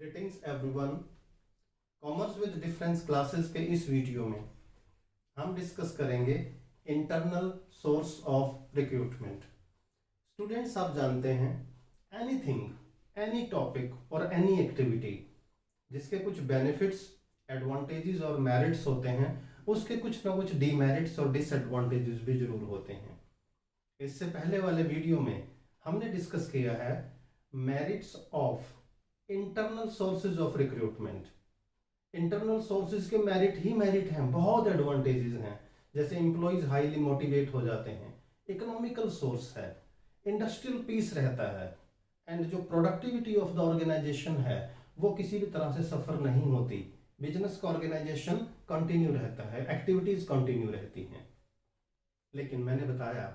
Greetings everyone. Commerce with difference classes के इस video में हम डिस्कस करेंगे internal source of recruitment. Students, आप जानते हैं एनीथिंग, एनी टॉपिक और एनी एक्टिविटी जिसके कुछ बेनिफिट्स, एडवांटेजेस और मेरिट्स होते हैं, उसके कुछ ना कुछ डीमेरिट्स और डिसएडवांटेजेस भी जरूर होते हैं। इससे पहले वाले वीडियो में हमने डिस्कस किया है merits of internal sources of recruitment. Internal sources के मेरिट ही मेरिट हैं, बहुत एडवांटेजेस हैं। जैसे एम्प्लॉयज हाईली मोटिवेट हो जाते हैं, इकोनॉमिकल सोर्स है, इंडस्ट्रियल पीस रहता है, एंड जो प्रोडक्टिविटी ऑफ द ऑर्गेनाइजेशन है वो किसी भी तरह से सफर नहीं होती। बिजनेस का ऑर्गेनाइजेशन कंटिन्यू रहता है, एक्टिविटीज कंटिन्यू रहती हैं। लेकिन मैंने बताया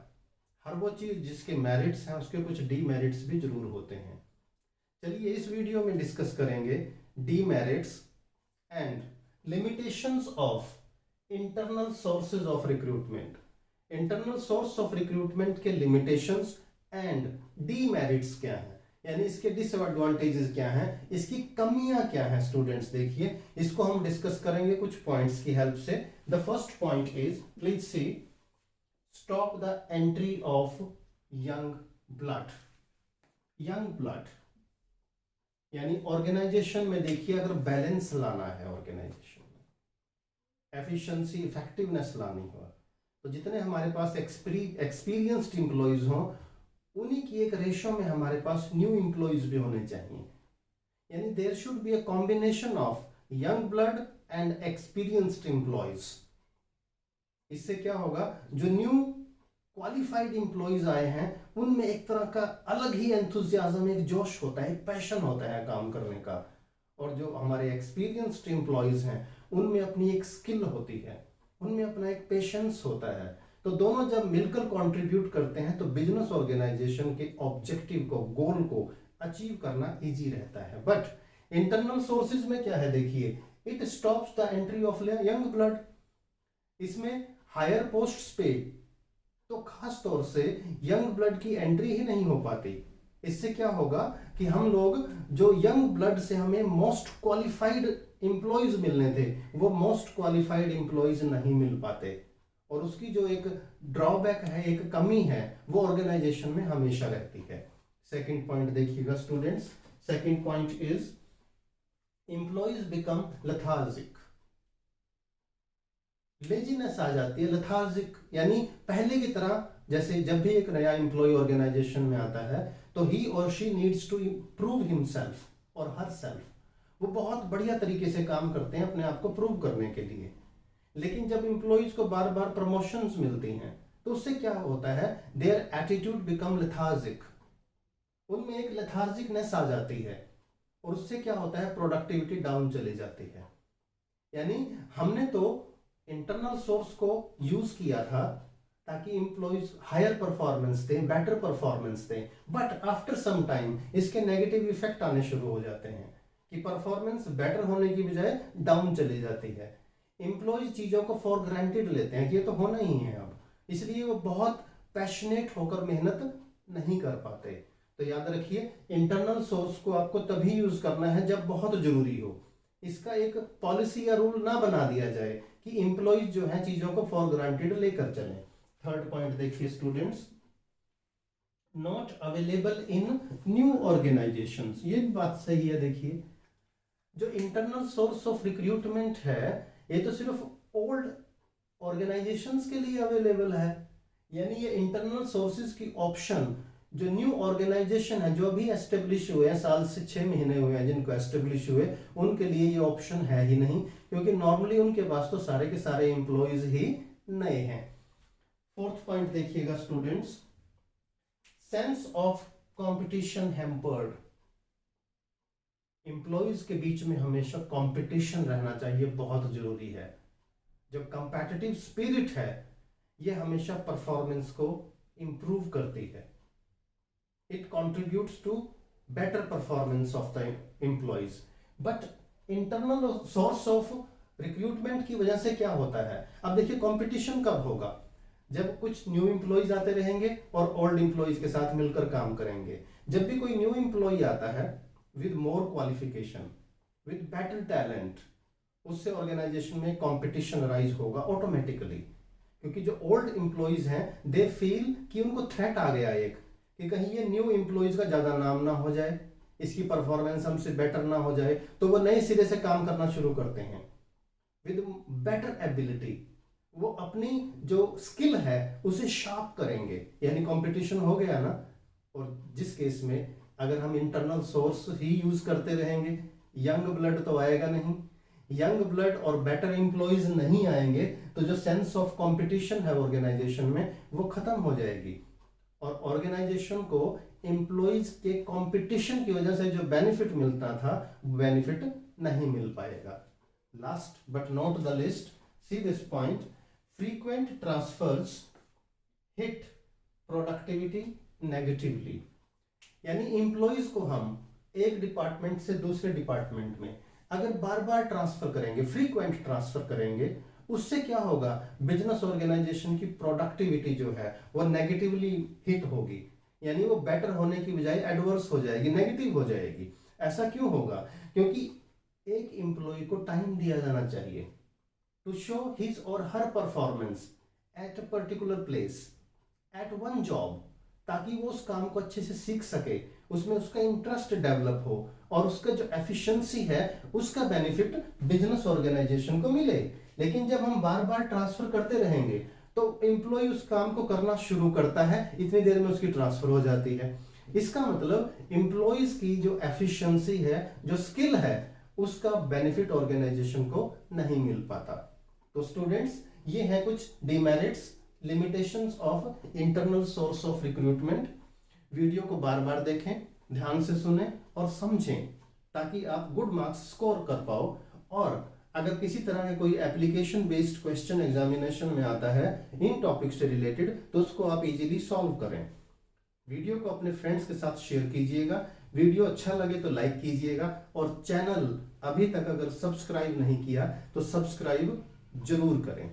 हर वो चीज जिसके मेरिट्स हैं उसके कुछ डीमेरिट्स भी जरूर होते हैं। चलिए इस वीडियो में डिस्कस करेंगे demerits and limitations of internal sources of recruitment. Internal source of recruitment के लिमिटेशंस एंड डीमेरिट्स क्या हैं, यानी इसके डिसएडवांटेजेस क्या हैं, इसकी कमियां क्या हैं। स्टूडेंट्स देखिए, इसको हम डिस्कस करेंगे कुछ पॉइंट्स की हेल्प से। The first point is, please see, stop the entry of young blood. Young blood यानी ऑर्गेनाइजेशन में देखिए, अगर बैलेंस लाना है ऑर्गेनाइजेशन में, एफिशिएंसी, इफेक्टिवनेस लानी हो, तो जितने हमारे पास एक्सपीरियंस्ड एम्प्लॉयज हों उन्हीं की एक रेशो में हमारे पास न्यू एम्प्लॉयज भी होने चाहिए। यानी there should be a combination of young blood and experienced employees. इससे क्या होगा, जो न्यू क्वालिफाइड एम्प्लॉयज आए हैं उनमें एक तरह का अलग ही एंथुजियाज्म, एक जोश होता है, एक पैशन होता है काम करने का। और जो हमारे एक्सपीरियंस्ड एम्प्लॉयज हैं उनमें अपनी एक स्किल होती है, उनमें अपना एक पेशेंस होता है। तो दोनों जब मिलकर कंट्रीब्यूट करते हैं तो बिजनेस ऑर्गेनाइजेशन के ऑब्जेक्टिव को, गोल को अचीव करना इजी रहता है। बट इंटरनल सोर्सेज में क्या है, देखिए, it stops the entry of young blood. इसमें हायर पोस्ट्स पे तो खास तौर से यंग ब्लड की एंट्री ही नहीं हो पाती। इससे क्या होगा कि हम लोग जो यंग ब्लड से हमें मोस्ट क्वालिफाइड एम्प्लॉयज मिलने थे वो मोस्ट क्वालिफाइड एम्प्लॉयज नहीं मिल पाते, और उसकी जो एक ड्रॉबैक है, एक कमी है, वो ऑर्गेनाइजेशन में हमेशा रहती है। सेकंड पॉइंट देखिएगा students, second point is employees become lethargic. Laziness आ जाती है, लेथार्जिक यानी पहले की तरह, जैसे जब भी एक नया एम्प्लॉय ऑर्गेनाइजेशन में आता है तो ही और she needs to prove himself और हर सेल्फ। वो बहुत बढ़िया तरीके से काम करते हैं अपने आप को प्रूव करने के लिए। लेकिन जब एम्प्लॉयज को बार बार प्रमोशंस मिलती हैं तो उससे क्या होता है, देयर एटीट्यूड बिकम लेथार्जिक। उनमें एक लेथार्जिकनेस आ जाती है और उससे क्या होता है, प्रोडक्टिविटी डाउन चली जाती है। यानी हमने तो इंटरनल सोर्स को यूज किया था ताकि एम्प्लॉयज हायर परफॉर्मेंस दें, बेटर परफॉर्मेंस दें, बट आफ्टर सम टाइम इसके नेगेटिव इफेक्ट आने शुरू हो जाते हैं कि परफॉर्मेंस बेटर होने की बजाय डाउन चली जाती है। एम्प्लॉयज चीजों को फॉर ग्रांटेड लेते हैं कि ये तो होना ही है अब, इसलिए वो बहुत पैशनेट होकर मेहनत नहीं कर पाते। तो याद रखिए, इंटरनल सोर्स को आपको तभी यूज करना है जब बहुत जरूरी हो। इसका एक पॉलिसी या रूल ना बना दिया जाए कि एम्प्लॉयज जो है चीजों को फॉर ग्रांटेड लेकर चलें। थर्ड पॉइंट देखिए students, not available in new organisations. ये बात सही है। देखिए, जो इंटरनल सोर्स ऑफ रिक्रूटमेंट है ये तो सिर्फ ओल्ड ऑर्गेनाइजेशंस के लिए अवेलेबल है। यानी ये इंटरनल सोर्सेज की ऑप्शन जो न्यू ऑर्गेनाइजेशन है, जो अभी एस्टेब्लिश हुए हैं, साल से 6 महीने हुए हैं जिनको एस्टेब्लिश हुए, उनके लिए ये ऑप्शन है ही नहीं, क्योंकि नॉर्मली उनके पास तो सारे के सारे एम्प्लॉयज ही नए हैं। फोर्थ पॉइंट देखिएगा students, sense of competition hampered. Employees के बीच में हमेशा कंपटीशन रहना चाहिए, बहुत जरूरी है। जब कंपेटिटिव स्पिरिट है ये हमेशा परफॉर्मेंस को इंप्रूव करती है। It contributes to better performance of the employees. But internal source of recruitment की वजह से क्या होता है, अब देखिए कंपटीशन कब होगा, जब कुछ न्यू एम्प्लॉयज आते रहेंगे और ओल्ड एम्प्लॉयज के साथ मिलकर काम करेंगे। जब भी कोई न्यू एम्प्लॉय आता है with more qualification, with better talent, उससे ऑर्गेनाइजेशन में कंपटीशन राइज होगा ऑटोमेटिकली। क्योंकि जो ओल्ड एम्प्लॉयज हैं दे फील कि उनको थ्रेट आ गया एक, कि कहीं ये न्यू एम्प्लॉयज का ज्यादा नाम ना हो जाए, इसकी परफॉर्मेंस हमसे बेटर ना हो जाए, तो वो नए सिरे से काम करना शुरू करते हैं विद बेटर एबिलिटी। वो अपनी जो स्किल है उसे शार्प करेंगे, यानी कंपटीशन हो गया ना। और जिस केस में अगर हम इंटरनल सोर्स ही यूज करते रहेंगे, यंग ब्लड तो आएगा नहीं, यंग ब्लड और बेटर एम्प्लॉयज नहीं आएंगे, तो जो सेंस ऑफ कंपटीशन है ऑर्गेनाइजेशन में वो खत्म हो जाएगी, और ऑर्गेनाइजेशन को एम्प्लॉयज के कंपटीशन की वजह से जो बेनिफिट मिलता था वो बेनिफिट नहीं मिल पाएगा। Last but not the least, see this point, frequent transfers hit productivity negatively. यानी एम्प्लॉयज को हम एक डिपार्टमेंट से दूसरे डिपार्टमेंट में अगर बार बार ट्रांसफर करेंगे, फ्रीक्वेंट ट्रांसफर करेंगे, उससे क्या होगा, बिजनेस ऑर्गेनाइजेशन की प्रोडक्टिविटी जो है वो नेगेटिवली हिट होगी, यानी वो बेटर होने की बजाय एडवर्स हो जाएगी, नेगेटिव हो जाएगी। ऐसा क्यों होगा? क्योंकि एक एम्प्लॉय को टाइम दिया जाना चाहिए टू शो हिज और हर performance at a particular place at one job, ताकि वो उस काम को अच्छे से सीख सके, उसमें उसका इंटरेस्ट डेवलप हो और उसका जो एफिशिएंसी है उसका बेनिफिट बिजनेस ऑर्गेनाइजेशन को मिले। लेकिन जब हम बार बार ट्रांसफर करते रहेंगे तो एम्प्लॉय उस काम को करना शुरू करता है, इतनी देर में उसकी ट्रांसफर हो जाती है। इसका मतलब एम्प्लॉयज की जो एफिशिएंसी है, जो स्किल है, उसका बेनिफिट ऑर्गेनाइजेशन को नहीं मिल पाता। तो स्टूडेंट्स, ये है कुछ demerits, limitations of internal source of recruitment. Video को बार बार देखें, ध्यान से सुने और समझें, ताकि आप गुड मार्क्स स्कोर कर पाओ। और अगर किसी तरह के कोई एप्लीकेशन बेस्ड क्वेश्चन एग्जामिनेशन में आता है इन टॉपिक से रिलेटेड, तो उसको आप इजीली सॉल्व करें। वीडियो को अपने फ्रेंड्स के साथ शेयर कीजिएगा, वीडियो अच्छा लगे तो लाइक कीजिएगा, और चैनल अभी तक अगर सब्सक्राइब नहीं किया तो सब्सक्राइब जरूर करें।